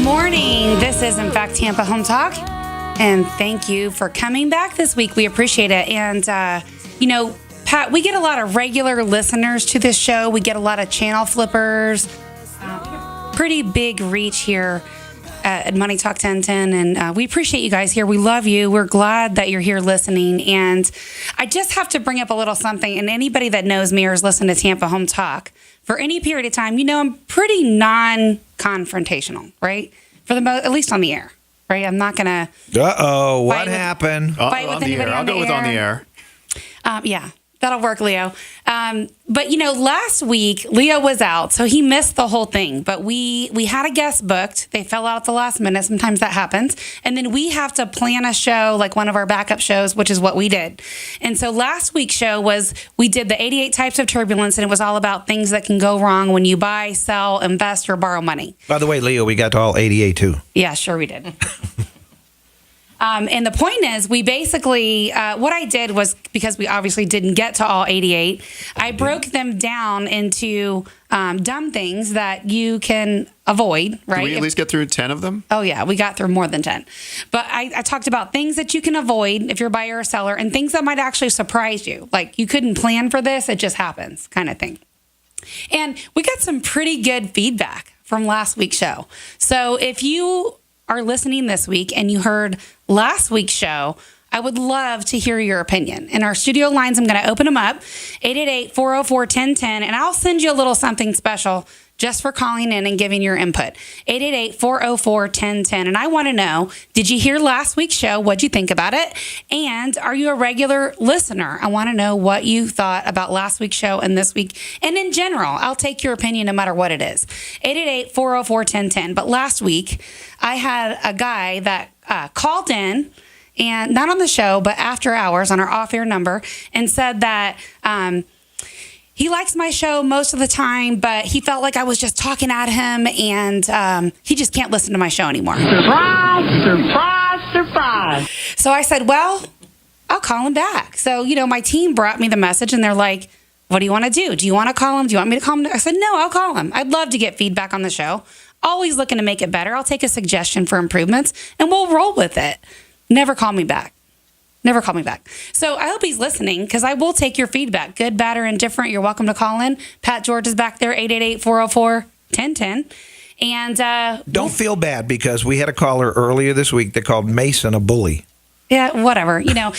morning. This is, in fact, Tampa Home Talk. And thank you for coming back this week. We appreciate it. And, Pat, we get a lot of regular listeners to this show. We get a lot of channel flippers. Pretty big reach here at Money Talk 1010. And we appreciate you guys here. We love you. We're glad that you're here listening. And I just have to bring up a little something. And anybody that knows me or has listened to Tampa Home Talk for any period of time, I'm pretty non-confrontational, right? For the at least on the air, right? I'm not going to. Uh-oh, what happened? Fight with anybody I'll go with on the air. Yeah, that'll work, Leo. But last week Leo was out, so he missed the whole thing. But we had a guest booked. They fell out at the last minute. Sometimes that happens. And then we have to plan a show, like one of our backup shows, which is what we did. And so last week's show we did the 88 types of turbulence, and it was all about things that can go wrong when you buy, sell, invest, or borrow money. By the way, Leo, we got to all 88 too. Yeah, sure we did. And the point is, we basically, what I did was, because we obviously didn't get to all 88, I broke them down into dumb things that you can avoid, right? Did we at least get through 10 of them? Oh, yeah, we got through more than 10. But I talked about things that you can avoid if you're a buyer or seller, and things that might actually surprise you. Like, you couldn't plan for this, it just happens, kind of thing. And we got some pretty good feedback from last week's show. So if you are listening this week and you heard last week's show, I would love to hear your opinion. In our studio lines, I'm going to open them up, 888-404-1010, and I'll send you a little something special just for calling in and giving your input. 888-404-1010. And I want to know, did you hear last week's show? What'd you think about it? And are you a regular listener? I want to know what you thought about last week's show and this week. And in general, I'll take your opinion no matter what it is. 888-404-1010. But last week, I had a guy that called in, and not on the show, but after hours on our off-air number, and said that he likes my show most of the time, but he felt like I was just talking at him, and he just can't listen to my show anymore. Surprise, surprise, surprise. So I said, well, I'll call him back. So, my team brought me the message, and they're like, what do you want to do? Do you want to call him? Do you want me to call him? I said, no, I'll call him. I'd love to get feedback on the show. Always looking to make it better. I'll take a suggestion for improvements, and we'll roll with it. Never call me back. Never call me back. So I hope he's listening, because I will take your feedback. Good, bad, or indifferent. You're welcome to call in. Pat George is back there, 888-404-1010. And don't feel bad, because we had a caller earlier this week that called Mason a bully. Yeah, whatever. And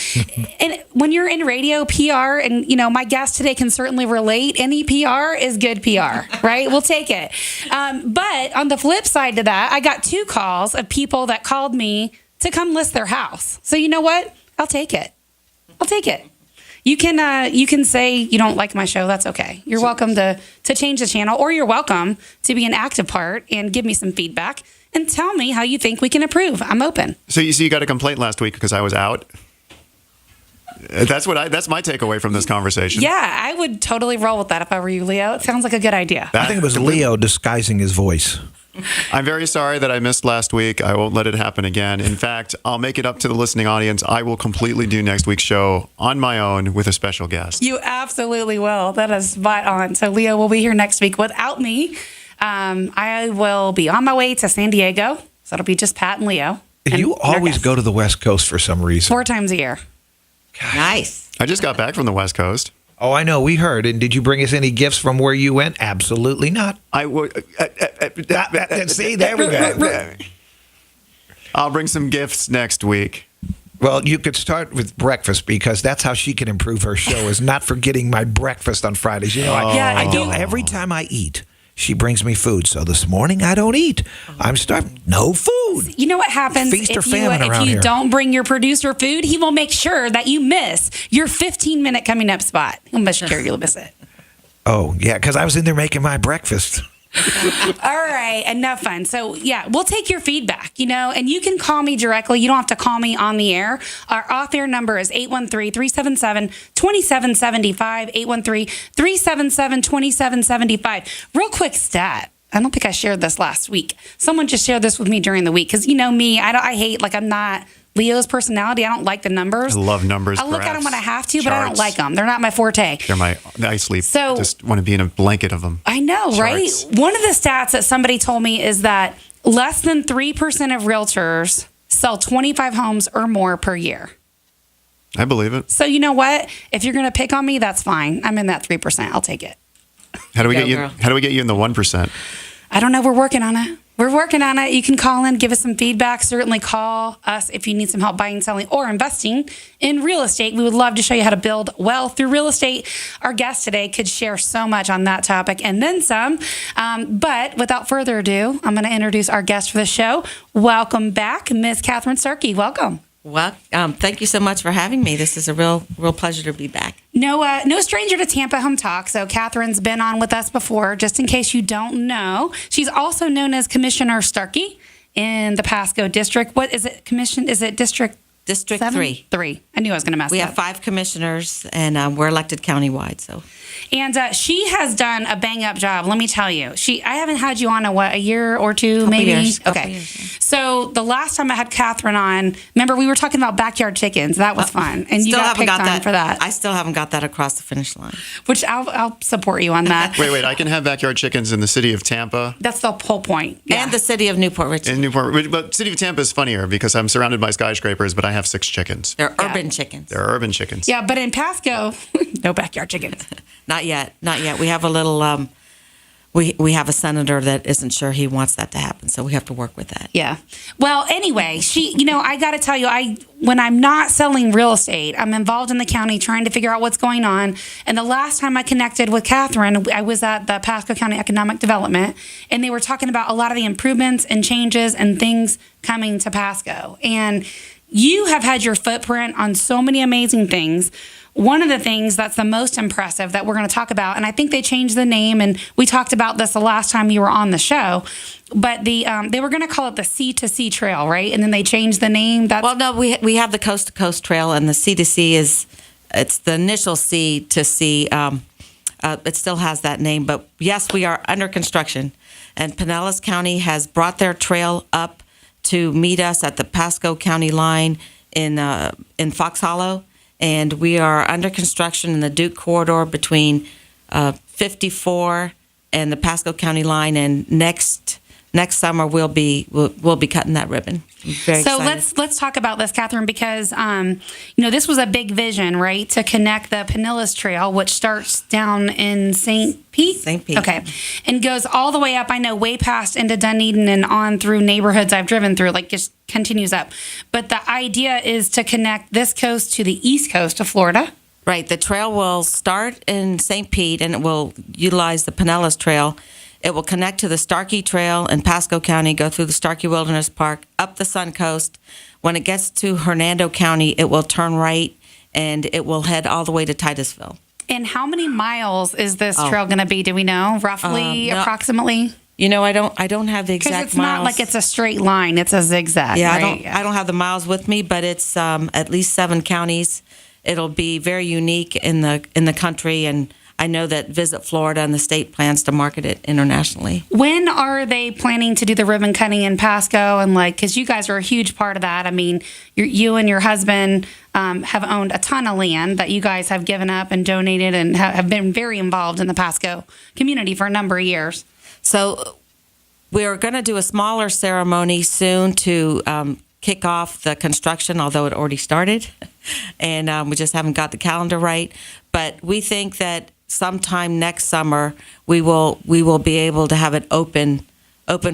when you're in radio, PR, and, my guest today can certainly relate. Any PR is good PR, right? We'll take it. But on the flip side to that, I got 2 calls of people that called me to come list their house. So you know what? I'll take it. I'll take it. You can say you don't like my show. That's okay. You're welcome to change the channel, or you're welcome to be an active part and give me some feedback and tell me how you think we can improve. I'm open. So you got a complaint last week because I was out? That's my takeaway from this conversation. Yeah, I would totally roll with that if I were you, Leo. It sounds like a good idea. I think it was Leo disguising his voice. I'm very sorry that I missed last week. I won't let it happen again. In fact, I'll make it up to the listening audience. I will completely do next week's show on my own with a special guest. You absolutely will. That is spot on. So Leo will be here next week without me. I will be on my way to San Diego. So it'll be just Pat and Leo. You always go to the West Coast for some reason. 4 times a year. God. Nice. I just got back from the West Coast. Oh, I know. We heard. And did you bring us any gifts from where you went? Absolutely not. I would. See, there we go. I'll bring some gifts next week. Well, you could start with breakfast, because that's how she can improve her show, is not forgetting my breakfast on Fridays. I do every time I eat. She brings me food. So this morning I don't eat. I'm starving. No food. You know what happens Feast or famine around if you here. don't bring your producer food? He will make sure that you miss your 15-minute coming up spot. He'll make sure you'll miss it. Oh, yeah, because I was in there making my breakfast. All right, enough fun. So, yeah, we'll take your feedback, and you can call me directly. You don't have to call me on the air. Our off-air number is 813-377-2775, 813-377-2775. Real quick stat. I don't think I shared this last week. Someone just shared this with me during the week, because me, I hate, I'm not Leo's personality. I don't like the numbers. I love numbers. I look at them when I have to, charts. but I don't like them. They're not my forte. I sleep. So, just want to be in a blanket of them. I know, Charts. right? One of the stats that somebody told me is that less than 3% of realtors sell 25 homes or more per year. I believe it. So you know what? If you're going to pick on me, that's fine. I'm in that 3%. I'll take it. How do we Go, get you? girl. How do we get you in the 1%? I don't know. We're working on it. You can call in, give us some feedback. Certainly call us if you need some help buying, selling, or investing in real estate. We would love to show you how to build wealth through real estate. Our guest today could share so much on that topic and then some. But without further ado, I'm going to introduce our guest for the show. Welcome back, Miss Kathryn Starkey. Welcome. Well, thank you so much for having me. This is a real pleasure to be back. No stranger to Tampa Home Talk. So Kathryn's been on with us before. Just in case you don't know, she's also known as Commissioner Starkey in the Pasco District. What is it? Is it District? District 7? 3. I knew I was going to mess We up. have 5 commissioners, and we're elected countywide. So, And she has done a bang-up job. Let me tell you. I haven't had you on a year or two, Couple maybe? years, couple Okay. years, yeah. So the last time I had Kathryn on, remember we were talking about backyard chickens. That was fun. And you got picked on for that. I still haven't got that across the finish line. Which I'll support you on that. Wait. I can have backyard chickens in the city of Tampa. That's the whole point. Yeah. And the city of Newport Richey. In Newport, but city of Tampa is funnier because I'm surrounded by skyscrapers, but I have 6 chickens. They're urban chickens. They're urban chickens. Yeah, but in Pasco, no backyard chickens. Not yet. We have a little. We have a senator that isn't sure he wants that to happen, so we have to work with that. Yeah. Well, anyway, I got to tell you, when I'm not selling real estate, I'm involved in the county trying to figure out what's going on. And the last time I connected with Kathryn, I was at the Pasco County Economic Development, and they were talking about a lot of the improvements and changes and things coming to Pasco. And you have had your footprint on so many amazing things. One of the things that's the most impressive that we're going to talk about, and I think they changed the name, and we talked about this the last time you were on the show, but they were going to call it the C2C Trail, right? And then they changed the name. Well, no, we have the Coast to Coast Trail, and the C2C it's the initial C2C. It still has that name, but yes, we are under construction, and Pinellas County has brought their trail up to meet us at the Pasco County line in Fox Hollow. And we are under construction in the Duke corridor between 54 and the Pasco County line. And next summer we'll be cutting that ribbon. I'm very excited. let's talk about this, Kathryn, because this was a big vision, right? To connect the Pinellas Trail, which starts down in St. Pete. St. Pete. Okay, and goes all the way up. I know way past into Dunedin and on through neighborhoods I've driven through. Like just continues up. But the idea is to connect this coast to the east coast of Florida. Right. The trail will start in St. Pete, and it will utilize the Pinellas Trail. It will connect to the Starkey Trail in Pasco County, go through the Starkey Wilderness Park, up the Sun Coast. When it gets to Hernando County, it will turn right, and it will head all the way to Titusville. And how many miles is this trail going to be? Do we know roughly, approximately? I don't have the exact miles. Because it's not like it's a straight line; it's a zigzag. Yeah, right? I don't have the miles with me, but it's at least 7 counties. It'll be very unique in the country, and I know that Visit Florida and the state plans to market it internationally. When are they planning to do the ribbon cutting in Pasco? And because you guys are a huge part of that. I mean, you and your husband have owned a ton of land that you guys have given up and donated, and have been very involved in the Pasco community for a number of years. So we're going to do a smaller ceremony soon to kick off the construction, although it already started, and we just haven't got the calendar right. But we think that sometime next summer we will be able to have it open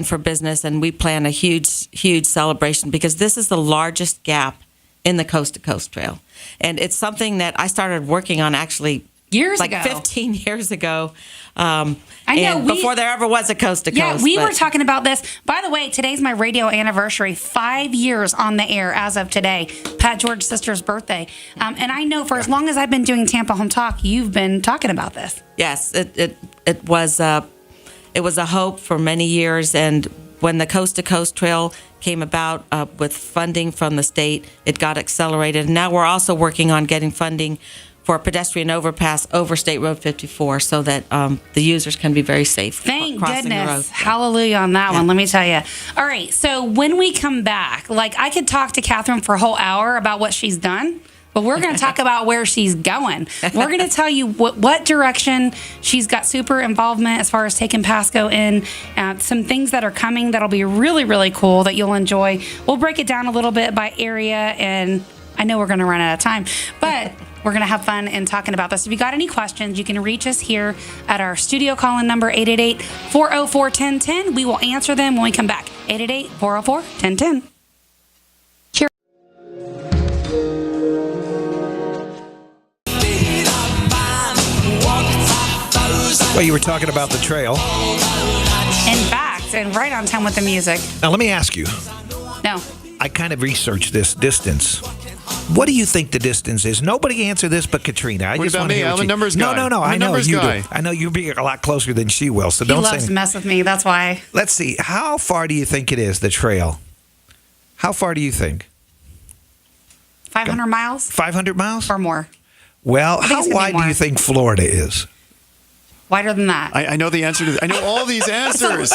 for business, and we plan a huge celebration because this is the largest gap in the Coast to Coast Trail, and it's something that I started working on actually years ago, 15 years ago. I know before there ever was a Coast to Coast. Yeah, we were talking about this. By the way, today's my radio anniversary. 5 years on the air as of today. Pat George's sister's birthday. And I know for as long as I've been doing Tampa Home Talk, you've been talking about this. Yes, it was a hope for many years, and when the Coast to Coast Trail came about with funding from the state, it got accelerated. And now we're also working on getting funding for a pedestrian overpass over State Road 54 so that the users can be very safe Thank crossing goodness. the road. Hallelujah on that one, let me tell you. All right, so when we come back, I could talk to Kathryn for a whole hour about what she's done, but we're going to talk about where she's going. We're going to tell you what direction she's got super involvement as far as taking Pasco in, some things that are coming that'll be really, really cool that you'll enjoy. We'll break it down a little bit by area, and I know we're going to run out of time, but we're going to have fun in talking about this. If you got any questions, you can reach us here at our studio call-in number, 888-404-1010. We will answer them when we come back. 888-404-1010. Cheers. Well, you were talking about the trail. In fact, and right on time with the music. Now, let me ask you. No. I kind of researched this distance. What do you think the distance is? Nobody answer this but Katrina. What about me? I'm a numbers guy. No. I'm I a know numbers you guy. do. I know you'll be a lot closer than she will, so He don't loves say. to mess with me. That's why. Let's see. How far do you think it is, the trail? How far do you think? 500 miles 500 miles? or more. Well, think how it's gonna be wide do more. you think Florida is? Wider than that. I know the answer to this. I know all these answers.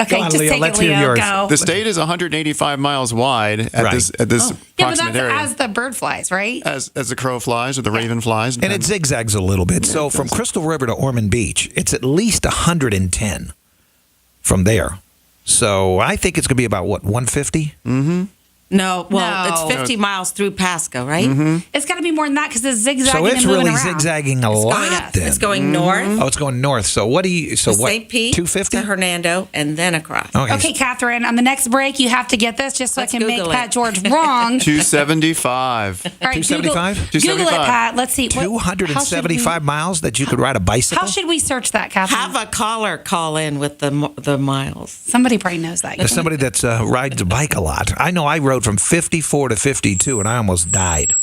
Okay, Come on, just Leo, take let's it, hear Leo. yours. Go. The state is 185 miles wide at Right. this Yeah, but approximate that's area. as the bird flies, right? As the crow flies or the raven flies. And it zigzags a little bit. So from Crystal River to Ormond Beach, it's at least 110 from there. So I think it's going to be about, what, 150? No, well, No. it's 50 miles through Pasco, right? It's got to be more than that because it's zigzagging So it's and moving really around. zigzagging a lot yes. then. It's going north Oh, it's going north. So what do you, so to what, St. Pete 250? to Hernando, and then across. Okay, Kathryn, on the next break, you have to get this just so Let's I can Google make Pat it. George wrong. 275. All right, 275? Google it, Pat. Let's see. 275 miles that you could ride a bicycle? How should we search that, Kathryn? Have a caller call in with the miles. Somebody probably knows that. As somebody that's rides a bike a lot, I know I rode from 54 to 52, and I almost died.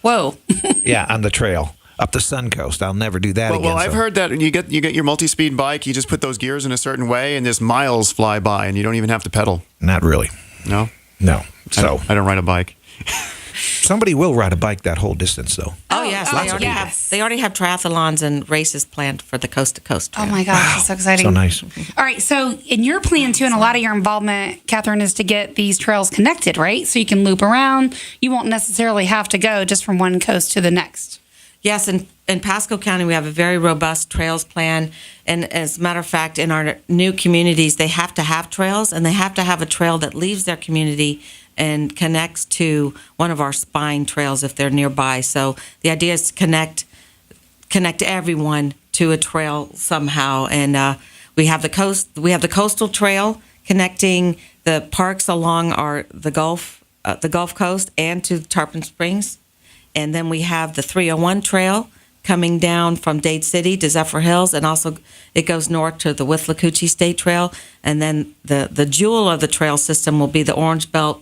Whoa. Yeah, on the trail up the Suncoast. I'll never do that again. Well, I've so- heard that you get your multi-speed bike, you just put those gears in a certain way, and just miles fly by, and you don't even have to pedal. Not really. No, No. So I don't ride a bike. somebody will ride a bike that whole distance, though. Oh, yes, oh, they already yes. have. They already have triathlons and races planned for the coast to coast. Oh my gosh, that's so exciting. So nice. All right, so in your plan too, and a lot of your involvement, Kathryn, is to get these trails connected, right? So you can loop around. You won't necessarily have to go just from one coast to the next. Yes, in Pasco County, we have a very robust trails plan. And as a matter of fact, in our new communities, they have to have trails, and they have to have a trail that leaves their community and connects to one of our spine trails if they're nearby. So the idea is to connect everyone to a trail somehow. And we have the coastal trail connecting the parks along the Gulf Coast and to Tarpon Springs. And then we have the 301 trail coming down from Dade City to Zephyr Hills, and also it goes north to the Withlacoochee State Trail. And then the jewel of the trail system will be the Orange Belt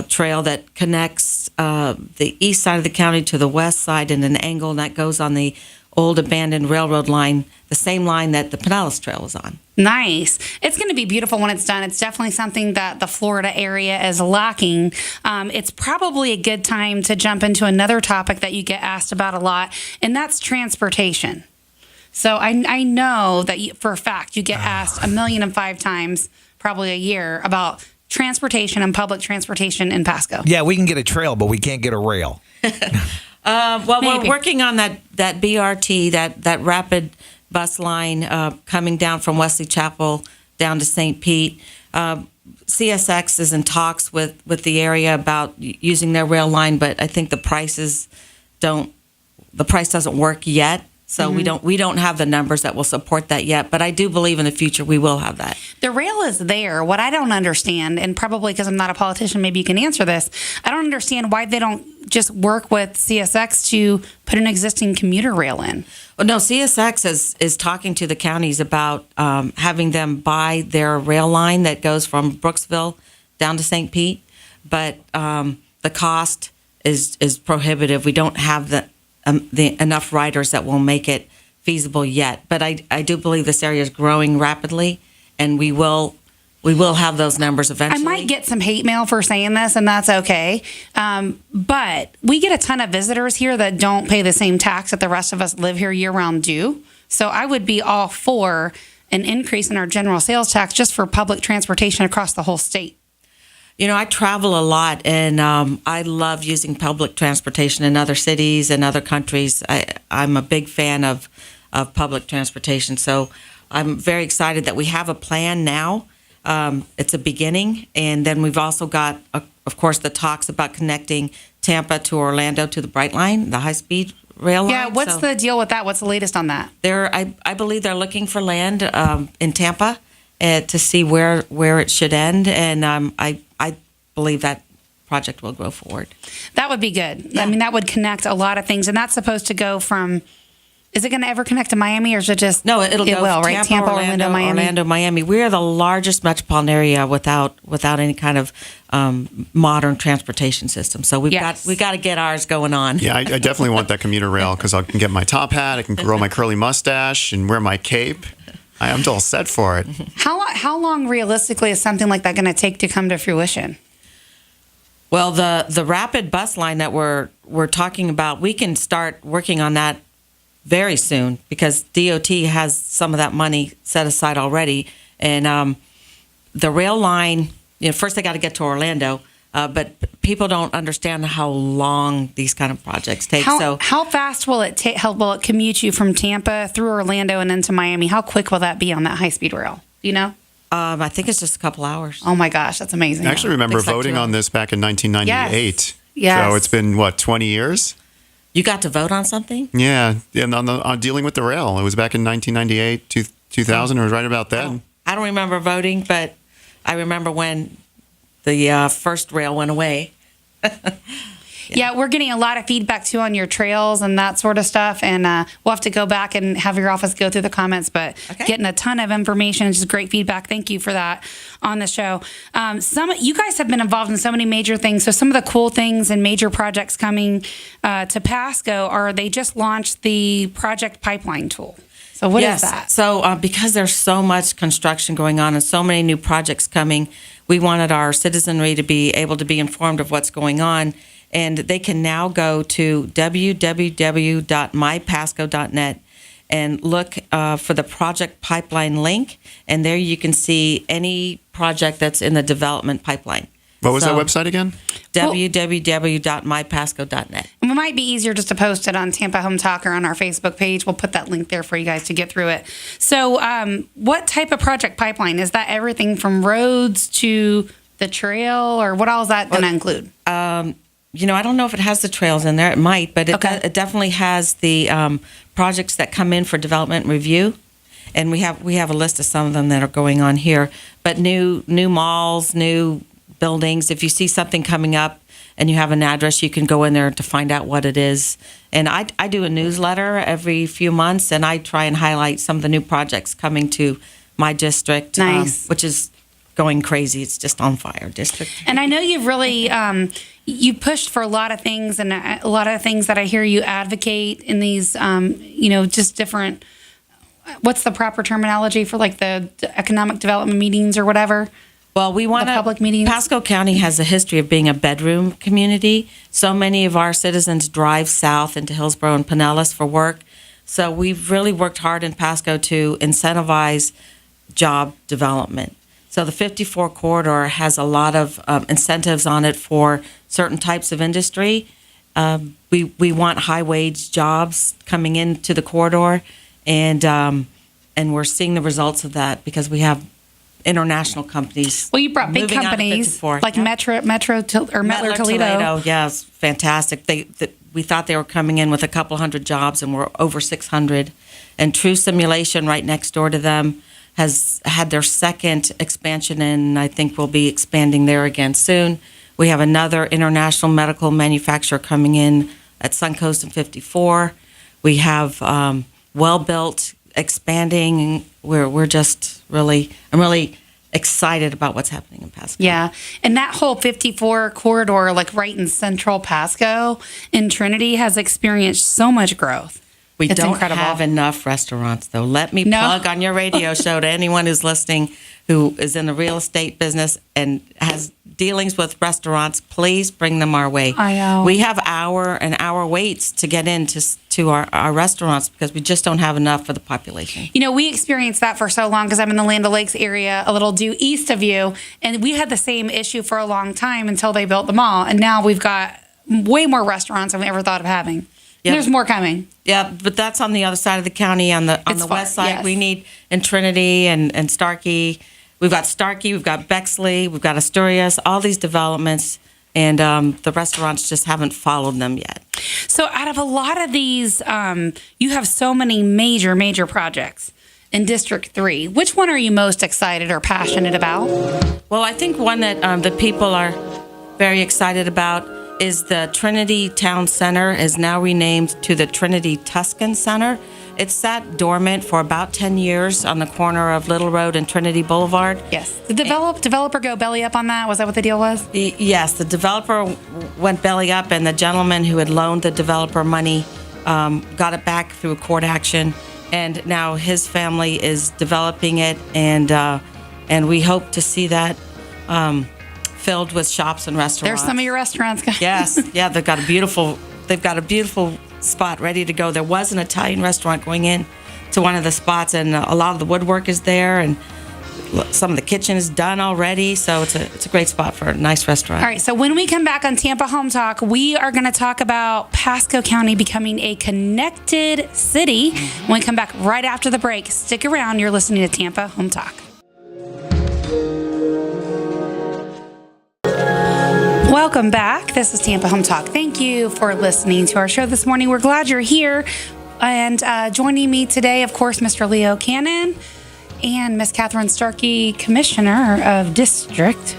trail that connects the east side of the county to the west side in an angle, and that goes on the old abandoned railroad line, the same line that the Pinellas Trail was on. Nice. It's going to be beautiful when it's done. It's definitely something that the Florida area is lacking. It's probably a good time to jump into another topic that you get asked about a lot, and that's transportation. So I know that for a fact you get asked 1,000,005 times, probably a year, about transportation and public transportation in Pasco. Yeah, we can get a trail, but we can't get a rail. Well, Maybe. we're working on that BRT, that rapid bus line coming down from Wesley Chapel down to St. Pete. CSX is in talks with the area about using their rail line, but I think the price doesn't work yet. So we don't have the numbers that will support that yet, but I do believe in the future we will have that. The rail is there. What I don't understand, and probably because I'm not a politician, maybe you can answer this. I don't understand why they don't just work with CSX to put an existing commuter rail in. Well, no, CSX is talking to the counties about having them buy their rail line that goes from Brooksville down to St. Pete, but the cost is prohibitive. We don't have the enough riders that will make it feasible yet. But I do believe this area is growing rapidly, and we will have those numbers eventually. I might get some hate mail for saying this, and that's okay. But we get a ton of visitors here that don't pay the same tax that the rest of us live here year-round do. So I would be all for an increase in our general sales tax just for public transportation across the whole state. I travel a lot, and I love using public transportation in other cities and other countries. I'm a big fan of public transportation, so I'm very excited that we have a plan now. It's a beginning, and then we've also got, of course, the talks about connecting Tampa to Orlando to the Brightline, the high-speed rail line. Yeah, what's the deal with that? What's the latest on that? I believe they're looking for land in Tampa to see where it should end, and I believe that project will go forward. That would be good. Yeah. I mean, that would connect a lot of things, and that's supposed to go from. Is it going to ever connect to Miami, or is it just? No, it will, right? Tampa, Orlando, Miami. Orlando, Miami. We are the largest metropolitan area without any kind of modern transportation system. So we got to get ours going on. Yeah, I definitely want that commuter rail because I can get my top hat, I can grow my curly mustache, and wear my cape. I'm all set for it. How long realistically is something like that going to take to come to fruition? Well, the rapid bus line that we're talking about, we can start working on that very soon because DOT has some of that money set aside already. And the rail line, first they got to get to Orlando, but people don't understand how long these kind of projects take. How fast will it will it commute you from Tampa through Orlando and into Miami? How quick will that be on that high-speed rail? Do you know? I think it's just a couple hours. Oh my gosh, that's amazing. I actually remember voting on this back in 1998. Yes. So it's been, 20 years? You got to vote on something? Yeah, and on dealing with the rail. It was back in 1998, 2000. It was right about then. I don't remember voting, but I remember when the first rail went away. Yeah, we're getting a lot of feedback too on your trails and that sort of stuff, and we'll have to go back and have your office go through the comments. But getting a ton of information, just great feedback. Thank you for that on the show. You guys have been involved in so many major things. So some of the cool things and major projects coming to Pasco are they just launched the project pipeline tool. So what is that? So because there's so much construction going on and so many new projects coming, we wanted our citizenry to be able to be informed of what's going on. And they can now go to www.mypasco.net and look for the project pipeline link. And there you can see any project that's in the development pipeline. What was that website again? www.mypasco.net. It might be easier just to post it on Tampa Home Talk or on our Facebook page. We'll put that link there for you guys to get through it. So what type of project pipeline? Is that everything from roads to the trail, or what all is that going to include? I don't know if it has the trails in there. It might, but it definitely has the projects that come in for development review. And we have a list of some of them that are going on here. But new malls, new buildings. If you see something coming up and you have an address, you can go in there to find out what it is. And I do a newsletter every few months, and I try and highlight some of the new projects coming to my district, which is going crazy. It's just on fire district. And I know you've really you pushed for a lot of things, and a lot of things that I hear you advocate in these, just different. What's the proper terminology for like the economic development meetings or whatever? Well, we want public meetings. Pasco County has a history of being a bedroom community. So many of our citizens drive south into Hillsborough and Pinellas for work. So we've really worked hard in Pasco to incentivize job development. So the 54 corridor has a lot of incentives on it for certain types of industry. We want high wage jobs coming into the corridor, and we're seeing the results of that because we have international companies. Well, you brought big companies like Metro Toledo. Yeah, it's fantastic. We thought they were coming in with a couple hundred jobs, and we're over 600. And True Simulation, right next door to them, has had their second expansion, and I think we'll be expanding there again soon. We have another international medical manufacturer coming in at Suncoast and 54. We have well-built expanding. We're just I'm really excited about what's happening in Pasco. Yeah, and that whole 54 corridor, like right in central Pasco in Trinity, has experienced so much growth. We It's don't incredible. have enough restaurants, though. Let me No. plug on your radio show to anyone who's listening who is in the real estate business and has dealings with restaurants. Please bring them our way. I know. We have hour and hour waits to get into to our restaurants because we just don't have enough for the population. You know, we experienced that for so long because I'm in the Land O'Lakes area, a little due east of you, and we had the same issue for a long time until they built the mall, and now we've got way more restaurants than we ever thought of having. Yep. There's more coming. Yeah, but that's on the other side of the county, on the It's far, west side. yes. We need in Trinity and Starkey. We've got Starkey, we've got Bexley, we've got Asturias, all these developments, and the restaurants just haven't followed them yet. So out of a lot of these, you have so many major projects in District 3. Which one are you most excited or passionate about? Well, I think one that the people are very excited about is the Trinity Town Center is now renamed to the Trinity Tuscan Center. It sat dormant for about 10 years on the corner of Little Road and Trinity Boulevard. Yes. Did the developer go belly up on that? Was that what the deal was? Yes, the developer went belly up, and the gentleman who had loaned the developer money got it back through a court action, and now his family is developing it, and we hope to see that filled with shops and restaurants. There's some of your restaurants, guys. Yes, yeah, they've got a beautiful spot ready to go. There was an Italian restaurant going in to one of the spots, and a lot of the woodwork is there, and some of the kitchen is done already. So it's a great spot for a nice restaurant. All right, so when we come back on Tampa Home Talk, we are going to talk about Pasco County becoming a connected city. When we come back right after the break, stick around. You're listening to Tampa Home Talk. Welcome back. This is Tampa Home Talk. Thank you for listening to our show this morning. We're glad you're here. And joining me today, of course, Mr. Leo Cannyn and Miss Kathryn Starkey, Commissioner of District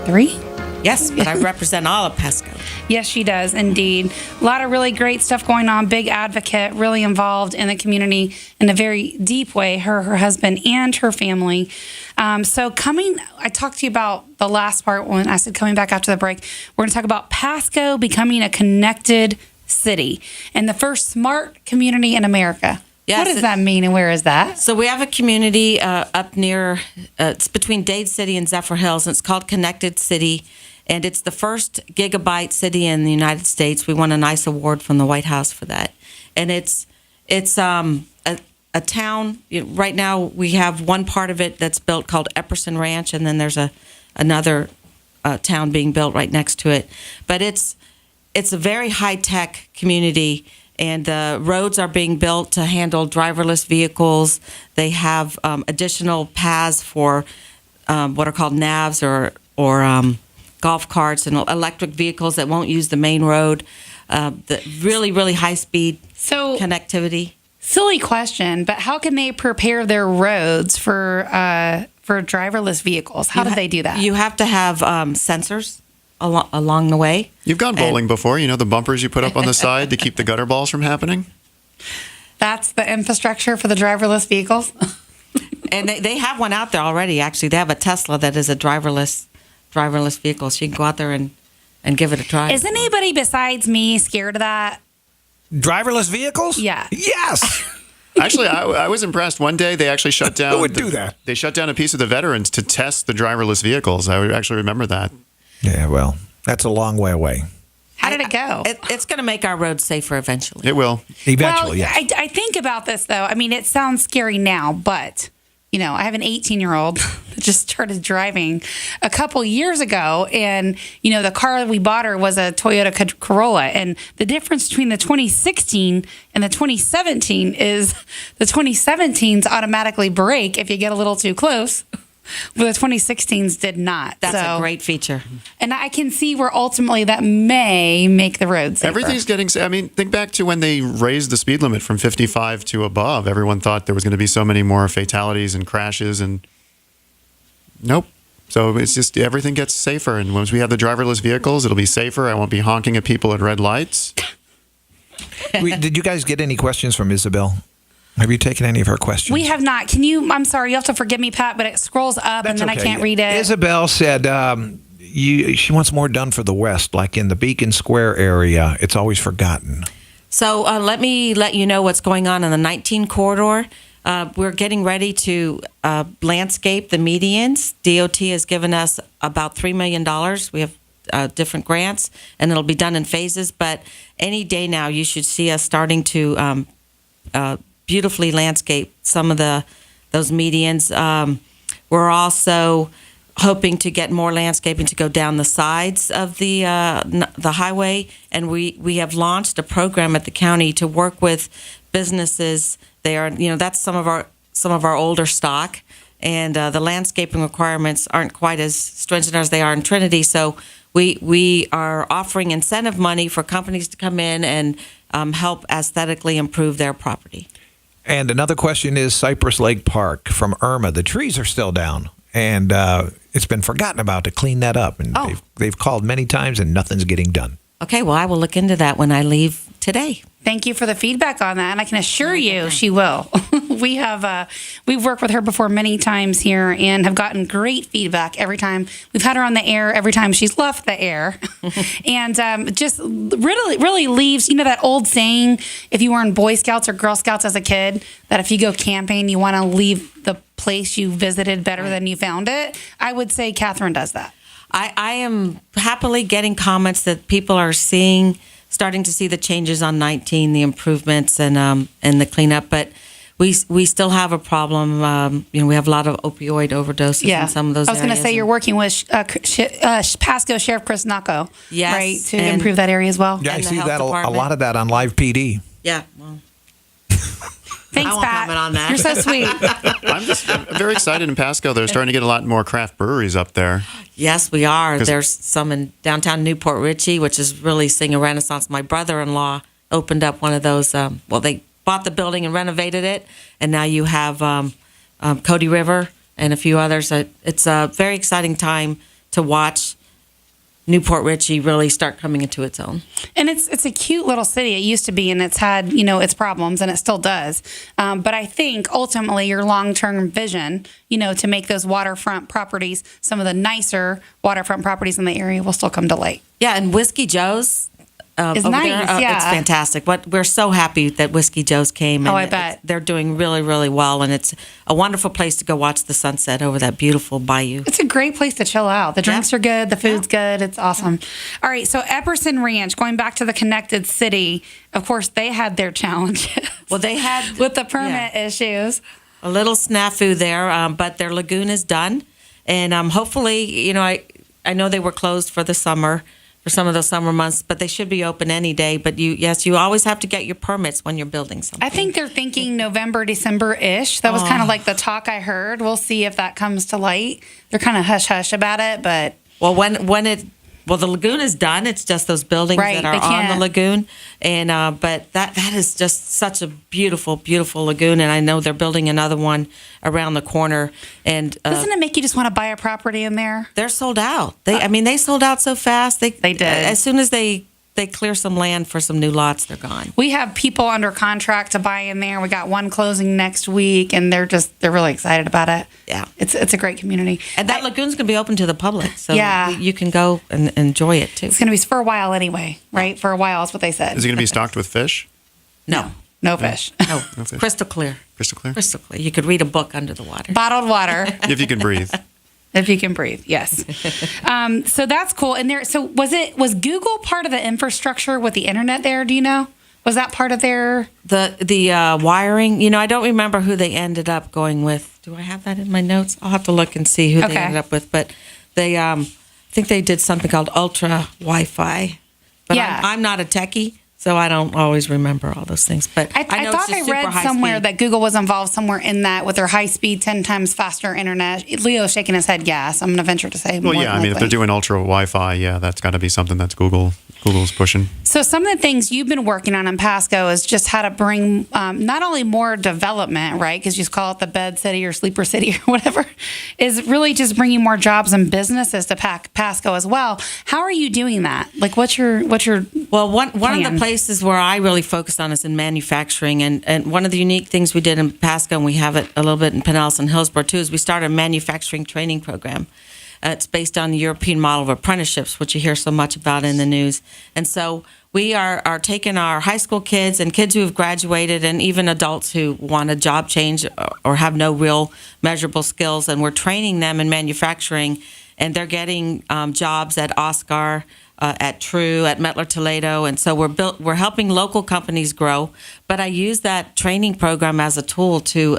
3. Yes, but I represent all of Pasco. Yes, she does, indeed. A lot of really great stuff going on. Big advocate, really involved in the community in a very deep way, her husband and her family. I talked to you about the last part when I said coming back after the break. We're going to talk about Pasco becoming a connected city and the first smart community in America. Yes, what does that mean, and where is that? So we have a community up near, it's between Dade City and Zephyr Hills, and it's called Connected City. And it's the first gigabyte city in the United States. We won a nice award from the White House for that. And it's a town. Right now, we have one part of it that's built called Epperson Ranch, and then there's another town being built right next to it. But it's a very high-tech community, and the roads are being built to handle driverless vehicles. They have additional paths for what are called navs or golf carts and electric vehicles that won't use the main road. The really high-speed connectivity. Silly question, but how can they prepare their roads for driverless vehicles? How do they do that? You have to have sensors along the way. You've gone bowling before. You know the bumpers you put up on the side to keep the gutter balls from happening? That's the infrastructure for the driverless vehicles? And they have one out there already, actually. They have a Tesla that is a driverless vehicle. So you can go out there and give it a try. Is anybody besides me scared of that? Driverless vehicles? Yeah. Yes. Actually, I was impressed. One day they actually shut down. Who would do that? They shut down a piece of the veterans to test the driverless vehicles. I actually remember that. Yeah, well, that's a long way away. How did it go? It's going to make our roads safer eventually. It will. Eventually, well, yes. I think about this, though. I mean, it sounds scary now, but, I have an 18-year-old that just started driving a couple years ago. And, the car we bought her was a Toyota Corolla. And the difference between the 2016 and the 2017 is the 2017s automatically brake if you get a little too close. Well, the 2016s did not. That's a great feature. And I can see where ultimately that may make the roads safer. Everything's getting. I mean, think back to when they raised the speed limit from 55 to above. Everyone thought there was going to be so many more fatalities and crashes, and nope. So it's just everything gets safer. And once we have the driverless vehicles, it'll be safer. I won't be honking at people at red lights. Did you guys get any questions from Isabel? Have you taken any of her questions? We have not. I'm sorry, you have to forgive me, Pat, but it scrolls up and then I can't read it. Isabel said she wants more done for the West, like in the Beacon Square area. It's always forgotten. So let me let you know what's going on in the 19 corridor. We're getting ready to landscape the medians. DOT has given us about $3 million. We have different grants, and it'll be done in phases. But any day now, you should see us starting to beautifully landscape some of those medians. We're also hoping to get more landscaping to go down the sides of the highway, and we have launched a program at the county to work with businesses. They are, that's some of our older stock, and the landscaping requirements aren't quite as stringent as they are in Trinity. So we are offering incentive money for companies to come in and help aesthetically improve their property. And another question is Cypress Lake Park from Irma. The trees are still down, and it's been forgotten about to clean that up. And they've called many times, and nothing's getting done. Okay, well, I will look into that when I leave today. Thank you for the feedback on that, and I can assure you she will. We've worked with her before many times here and have gotten great feedback every time. We've had her on the air every time she's left the air. And just really leaves, that old saying, if you were in Boy Scouts or Girl Scouts as a kid, that if you go camping, you want to leave the place you visited better than you found it. I would say Kathryn does that. I am happily getting comments that people are starting to see the changes on 19, the improvements and the cleanup, but we still have a problem. We have a lot of opioid overdoses in some of those areas. I was going to say you're working with Pasco Sheriff Chris Nacco, right, to improve that area as well. Yeah, I see that a lot of that on Live PD. Yeah, well. Thanks, I won't Pat. comment on that. You're so sweet. I'm very excited in Pasco. They're starting to get a lot more craft breweries up there. Yes, we are. There's some in downtown Newport Richey, which is really seeing a renaissance. My brother-in-law opened up one of those. They bought the building and renovated it, and now you have Cody River and a few others. It's a very exciting time to watch Newport Richey really start coming into its own. And it's a cute little city. It used to be, and it's had, its problems, and it still does. But I think ultimately your long-term vision, to make those waterfront properties, some of the nicer waterfront properties in the area will still come to light. Yeah, and Whiskey Joe's is over nice. there, it's fantastic. We're so happy that Whiskey Joe's came. And I bet. They're doing really, really well, and it's a wonderful place to go watch the sunset over that beautiful bayou. It's a great place to chill out. The drinks are good. The food's good. It's awesome. All right, so Epperson Ranch, going back to the connected city, of course, they had their challenges. Well, they had with the permit issues. A little snafu there, but their lagoon is done. And hopefully, I know they were closed for the summer, for some of those summer months, but they should be open any day. But you always have to get your permits when you're building something. I think they're thinking November, December-ish. That was kind of like the talk I heard. We'll see if that comes to light. They're kind of hush-hush about it, but... Well, the lagoon is done. It's just those buildings that are on the lagoon. And but that is just such a beautiful, beautiful lagoon. And I know they're building another one around the corner. And doesn't it make you just want to buy a property in there? They're sold out. They sold out so fast. They did. As soon as they clear some land for some new lots, they're gone. We have people under contract to buy in there. We got one closing next week, and they're really excited about it. Yeah, it's a great community. And that lagoon's going to be open to the public, so yeah, you can go and enjoy it too. It's going to be for a while anyway, right? For a while is what they said. Is it going to be stocked with fish? No fish. No, crystal clear. Crystal clear. Crystal clear. You could read a book under the water. Bottled water. If you can breathe. If you can breathe, yes. So that's cool. And so was Google part of the infrastructure with the internet there? Do you know? Was that part of their the wiring? I don't remember who they ended up going with. Do I have that in my notes? I'll have to look and see who they ended up with. But they, I think they did something called Ultra Wi-Fi. But I'm not a techie. So I don't always remember all those things, but I know thought I read somewhere that Google was involved somewhere in that with their high speed, 10 times faster internet. Leo's shaking his head. Yes, I'm going to venture to say. Well, yeah, if they're doing ultra Wi-Fi, that's got to be something that's Google's pushing. So some of the things you've been working on in Pasco is just how to bring not only more development, right? Because you call it the bed city or sleeper city or whatever, is really just bringing more jobs and businesses to Pasco as well. How are you doing that? Like, what's your well, one of the places where I really focused on is in manufacturing, and one of the unique things we did in Pasco, and we have it a little bit in Pinellas and Hillsborough too, is we started a manufacturing training program. It's based on the European model of apprenticeships, which you hear so much about in the news. And so we are taking our high school kids and kids who have graduated and even adults who want a job change or have no real measurable skills, and we're training them in manufacturing, and they're getting jobs at Oscar, at True, at Mettler Toledo, and so we're helping local companies grow. But I use that training program as a tool to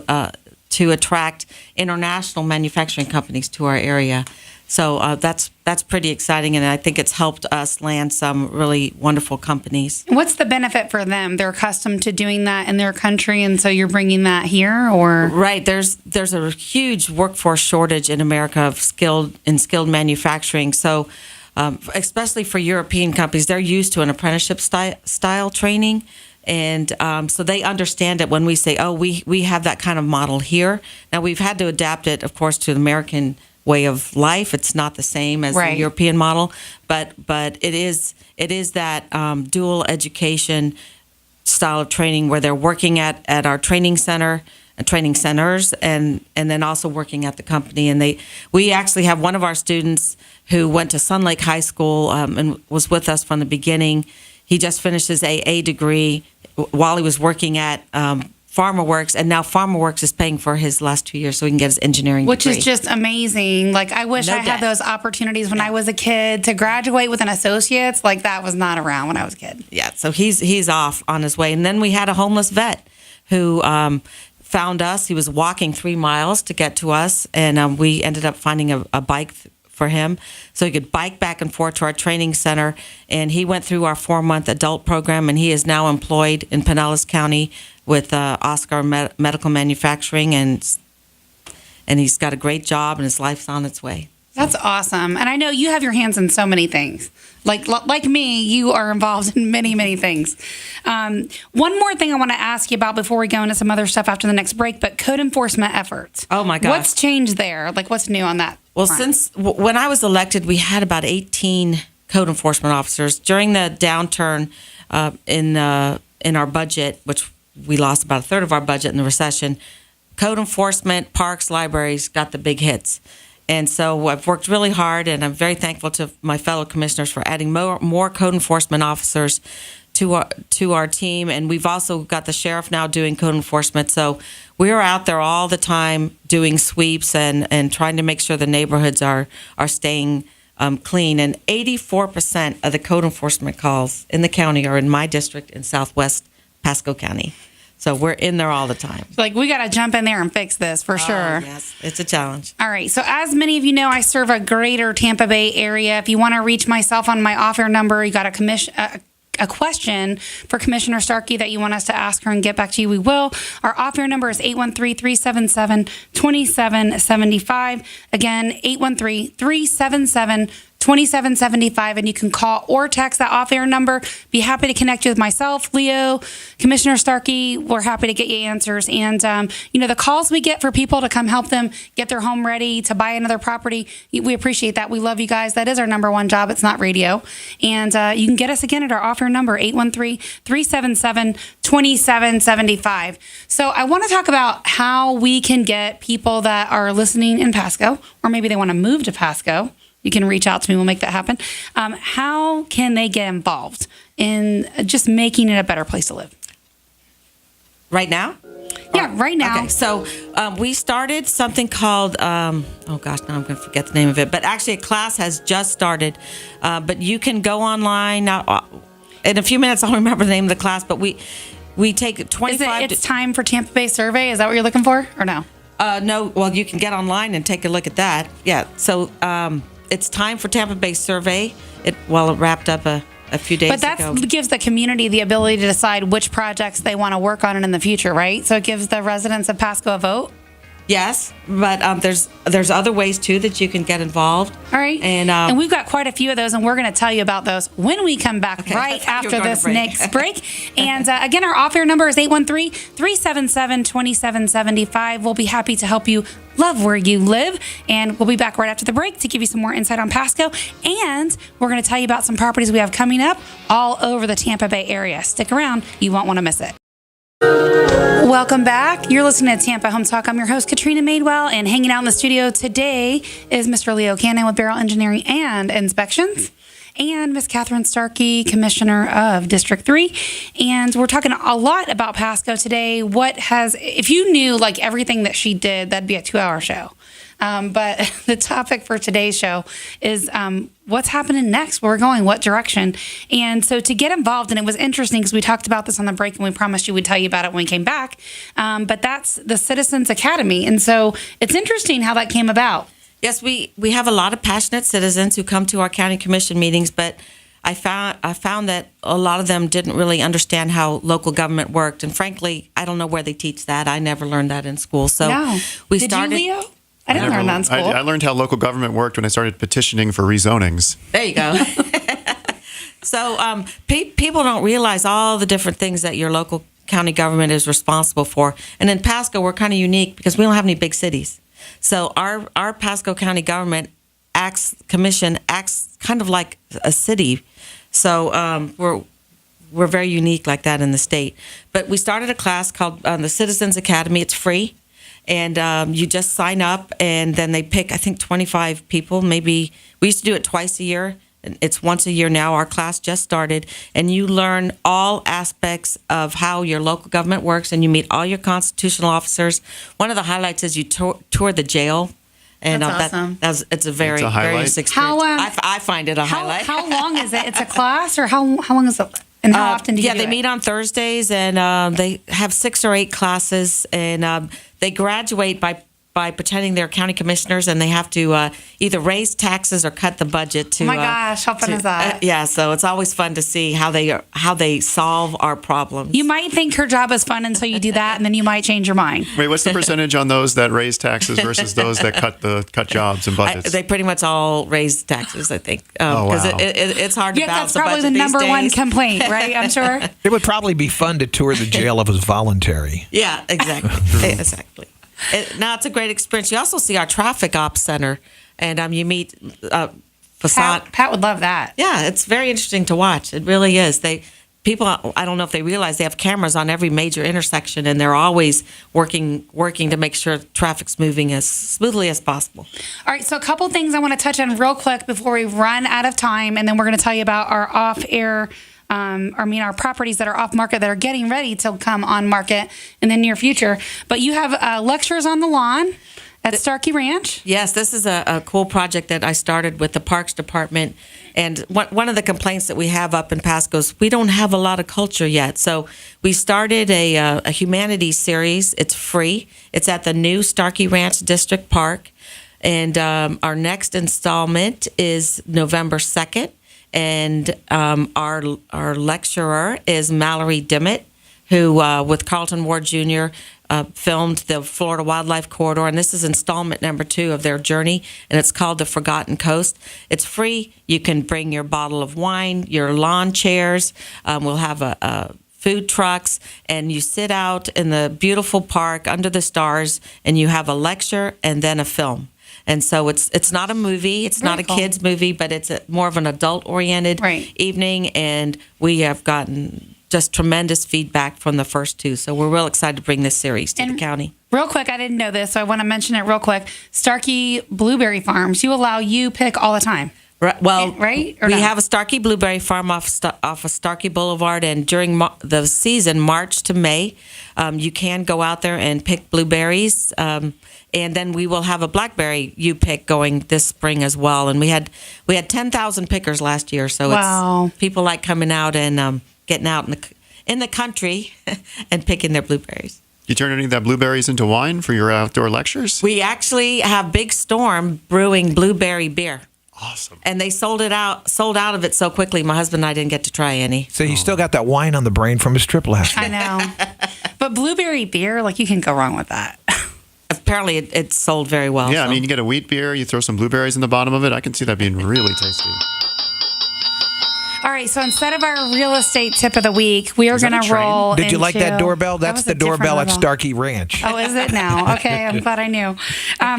attract international manufacturing companies to our area. So that's pretty exciting, and I think it's helped us land some really wonderful companies. What's the benefit for them? They're accustomed to doing that in their country, and so you're bringing that here, or right? There's a huge workforce shortage in America of skilled manufacturing. So, especially for European companies, they're used to an apprenticeship style training. And so they understand it when we say, oh, we have that kind of model here. Now, we've had to adapt it, of course, to the American way of life. It's not the same as the European model, but it is that dual education style of training where they're working at our training centers, and then also working at the company. And we actually have one of our students who went to Sun Lake High School and was with us from the beginning. He just finished his AA degree while he was working at FarmerWorks, and now FarmerWorks is paying for his last 2 years so he can get his engineering which degree. is just amazing. Like, I wish I had those opportunities when I was a kid to graduate with an associate's. Like, that was not around when I was a kid. Yeah, so he's off on his way. And then we had a homeless vet who found us. He was walking 3 miles to get to us, and we ended up finding a bike for him so he could bike back and forth to our training center. And he went through our 4-month adult program, and he is now employed in Pinellas County with Oscar Medical Manufacturing, and he's got a great job, and his life's on its way. That's awesome. And I know you have your hands in so many things. Like me, you are involved in many, many things. One more thing I want to ask you about before we go into some other stuff after the next break, but code enforcement efforts. Oh, my gosh. What's changed there? Like, what's new on that? Well, front? when I was elected, we had about 18 code enforcement officers. During the downturn in our budget, which we lost about a third of our budget in the recession, code enforcement, parks, libraries got the big hits. And so I've worked really hard, and I'm very thankful to my fellow commissioners for adding more code enforcement officers to our team. And we've also got the sheriff now doing code enforcement. So we're out there all the time doing sweeps and trying to make sure the neighborhoods are staying clean. And 84% of the code enforcement calls in the county are in my district in Southwest Pasco County. So we're in there all the time. Like, we got to jump in there and fix this for sure. Yes, it's a challenge. All right. So as many of you know, I serve a greater Tampa Bay area. If you want to reach myself on my off-air number, you got a question for Commissioner Starkey that you want us to ask her and get back to you, we will. Our off-air number is 813-377-2775. Again, 813-377-2775, and you can call or text that off-air number. Be happy to connect you with myself, Leo, Commissioner Starkey. We're happy to get you answers. And, the calls we get for people to come help them get their home ready to buy another property, we appreciate that. We love you guys. That is our number one job. It's not radio. And you can get us again at our off-air number, 813-377-2775. So I want to talk about how we can get people that are listening in Pasco, or maybe they want to move to Pasco. You can reach out to me. We'll make that happen. How can they get involved in just making it a better place to live? Right now? Yeah, right now. Okay, so we started something called, now I'm going to forget the name of it, but actually a class has just started. But you can go online. Now, in a few minutes, I'll remember the name of the class, but we take 25... It's time for Tampa Bay Survey? Is that what you're looking for, or no? No, well, you can get online and take a look at that. Yeah, so it's time for Tampa Bay Survey. It wrapped up a few days ago. But that gives the community the ability to decide which projects they want to work on in the future, right? So it gives the residents of Pasco a vote? Yes, but there's other ways, too, that you can get involved. All right. And we've got quite a few of those, and we're going to tell you about those when we come back right after this next break. And again, our off-air number is 813-377-2775. We'll be happy to help you love where you live, and we'll be back right after the break to give you some more insight on Pasco, and we're going to tell you about some properties we have coming up all over the Tampa Bay area. Stick around. You won't want to miss it. Welcome back. You're listening to Tampa Home Talk. I'm your host, Katrina Madewell, and hanging out in the studio today is Mr. Leo Cannyn with Beryl Engineering and Inspections. and Miss Kathryn Starkey, Commissioner of District 3. And we're talking a lot about Pasco today. If you knew like everything that she did, that'd be a 2-hour show. But the topic for today's show is what's happening next, where we're going, what direction. And so to get involved, and it was interesting because we talked about this on the break and we promised you we'd tell you about it when we came back. But that's the Citizens Academy. And so it's interesting how that came about. Yes, we have a lot of passionate citizens who come to our county commission meetings, but I found that a lot of them didn't really understand how local government worked. And frankly, I don't know where they teach that. I never learned that in school. So we Did started. you, Leo? I didn't learn that in school. I learned how local government worked when I started petitioning for rezonings. There you go. So people don't realize all the different things that your local county government is responsible for. And in Pasco, we're kind of unique because we don't have any big cities. So our Pasco County government commission acts kind of like a city. So we're very unique like that in the state. But we started a class called the Citizens Academy. It's free. And you just sign up, and then they pick, I think, 25 people. Maybe we used to do it twice a year. It's once a year now. Our class just started, and you learn all aspects of how your local government works, and you meet all your constitutional officers. One of the highlights is you tour the jail. And that's awesome. It's a very nice experience. I find it a highlight. How long is it? It's a class, or how long is it? And how often do you do it? Yeah, they meet on Thursdays, and they have 6 or 8 classes, and they graduate by pretending they're county commissioners, and they have to either raise taxes or cut the budget to. Oh my gosh, how fun is that? Yeah, so it's always fun to see how they solve our problems. You might think her job is fun until you do that, and then you might change your mind. Wait, what's the percentage on those that raise taxes versus those that cut jobs and budgets? They pretty much all raise taxes, I think, because it's hard to balance the budget. That's probably the number one complaint, right? I'm sure. It would probably be fun to tour the jail if it was voluntary. Yeah, exactly. Exactly. Now it's a great experience. You also see our traffic ops center, and you meet facade. Pat would love that. Yeah, it's very interesting to watch. It really is. People, I don't know if they realize they have cameras on every major intersection, and they're always working to make sure traffic's moving as smoothly as possible. All right, so a couple things I want to touch on real quick before we run out of time, and then we're going to tell you about our off-air. Our properties that are off market that are getting ready to come on market in the near future. But you have lectures on the lawn at Starkey Ranch. Yes, this is a cool project that I started with the Parks Department. And one of the complaints that we have up in Pasco is we don't have a lot of culture yet. So we started a humanities series. It's free. It's at the new Starkey Ranch District Park. And our next installment is November 2nd. And our lecturer is Mallory Dimmitt, who, with Carlton Ward Jr., filmed the Florida Wildlife Corridor. And this is installment number 2 of their journey, and it's called The Forgotten Coast. It's free. You can bring your bottle of wine, your lawn chairs. We'll have food trucks, and you sit out in the beautiful park under the stars, and you have a lecture and then a film. And so it's not a movie, it's not a kids movie, but it's more of an adult-oriented evening, and we have gotten just tremendous feedback from the first 2. So we're real excited to bring this series to the county. Real quick, I didn't know this, so I want to mention it real quick. Starkey Blueberry Farms, you pick all the time. Well, right? We have a Starkey Blueberry Farm off of Starkey Boulevard, and during the season, March to May, you can go out there and pick blueberries. And then we will have a blackberry pick going this spring as well. And we had 10,000 pickers last year, so it's people like coming out and getting out in the country and picking their blueberries. You turn any of that blueberries into wine for your outdoor lectures? We actually have Big Storm brewing blueberry beer. Awesome. And they sold out of it so quickly, my husband and I didn't get to try any. So you still got that wine on the brain from his trip last night. I know. But blueberry beer, you can go wrong with that. Apparently, it sold very well. Yeah, so. I mean, you get a wheat beer, you throw some blueberries in the bottom of it. I can see that being really tasty. All right, so instead of our real estate tip of the week, we are going to roll Did you like that doorbell? That's the doorbell at Starkey Ranch. Oh, is it now? Okay, I'm glad I knew.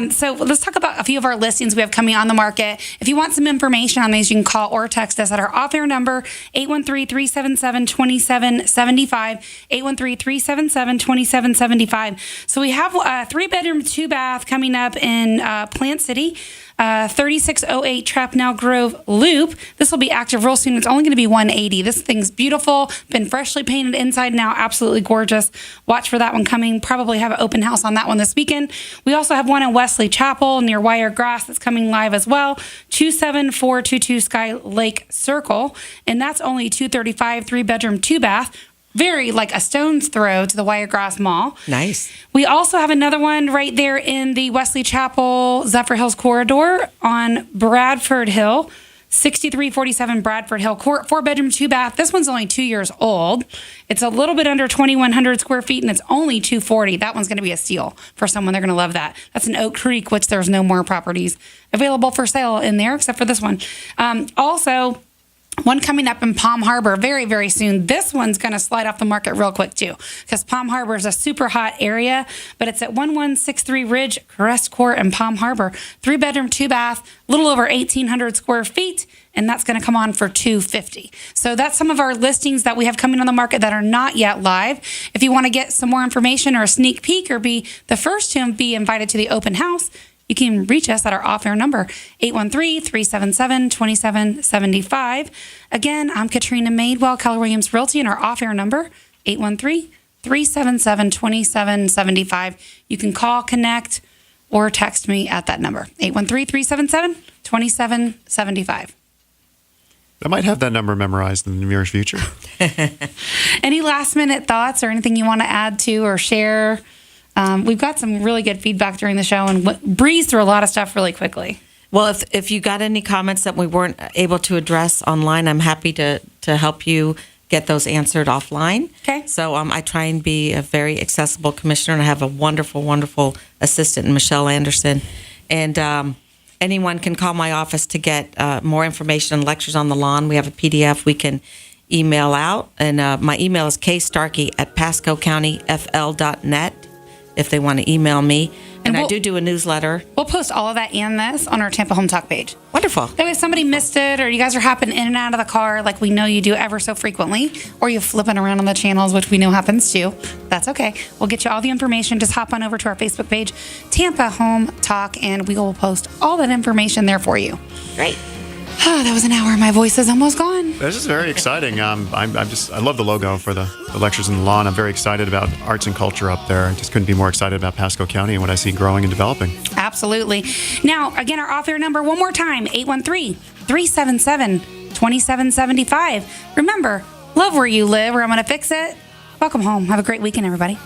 So let's talk about a few of our listings we have coming on the market. If you want some information on these, you can call or text us at our off-air number, 813-377-2775, 813-377-2775. So we have a 3-bedroom, 2-bath coming up in Plant City. 3608 Trapnell Grove Loop. This will be active real soon. It's only going to be $180. This thing's beautiful. Been freshly painted inside now. Absolutely gorgeous. Watch for that one coming. Probably have an open house on that one this weekend. We also have one in Wesley Chapel near Wiregrass that's coming live as well. 27422 Sky Lake Circle. And that's only $235, 3-bedroom, 2-bath. Very like a stone's throw to the Wiregrass Mall. Nice. We also have another one right there in the Wesley Chapel Zephyr Hills corridor on Bradford Hill, 6347 Bradford Hill Court, 4-bedroom, 2-bath. This one's only 2 years old. It's a little bit under 2,100 square feet, and it's only $240. That one's going to be a steal for someone. They're going to love that. That's in Oak Creek, which there's no more properties available for sale in there except for this one. Also, one coming up in Palm Harbor very, very soon. This one's going to slide off the market real quick, too, because Palm Harbor is a super hot area, but it's at 1163 Ridge, Crest Court in Palm Harbor. 3-bedroom, 2-bath, a little over 1,800 square feet, and that's going to come on for $250. So that's some of our listings that we have coming on the market that are not yet live. If you want to get some more information or a sneak peek or be the first to be invited to the open house, you can reach us at our off-air number, 813-377-2775. Again, I'm Katrina Madewell, Keller Williams Realty, and our off-air number, 813-377-2775. You can call, connect, or text me at that number, 813-377-2775. I might have that number memorized in the near future. Any last-minute thoughts or anything you want to add to or share? We've got some really good feedback during the show and breezed through a lot of stuff really quickly. Well, if you got any comments that we weren't able to address online, I'm happy to help you get those answered offline. Okay. So I try and be a very accessible commissioner, and I have a wonderful, wonderful assistant, Michelle Anderson. And anyone can call my office to get more information on lectures on the lawn. We have a PDF we can email out, and my email is kstarkey@pascocountyfl.net. if they want to email me. And I do a newsletter. We'll post all of that and this on our Tampa Home Talk page. Wonderful. That way if somebody missed it or you guys are hopping in and out of the car like we know you do ever so frequently, or you're flipping around on the channels, which we know happens too, that's okay. We'll get you all the information. Just hop on over to our Facebook page, Tampa Home Talk, and we will post all that information there for you. Great. Oh, that was an hour. My voice is almost gone. This is very exciting. I love the logo for the lectures in the lawn. I'm very excited about arts and culture up there. I just couldn't be more excited about Pasco County and what I see growing and developing. Absolutely. Now, again, our off-air number one more time, 813-377-2775. Remember, love where you live, or I'm going to fix it. Welcome home. Have a great weekend, everybody.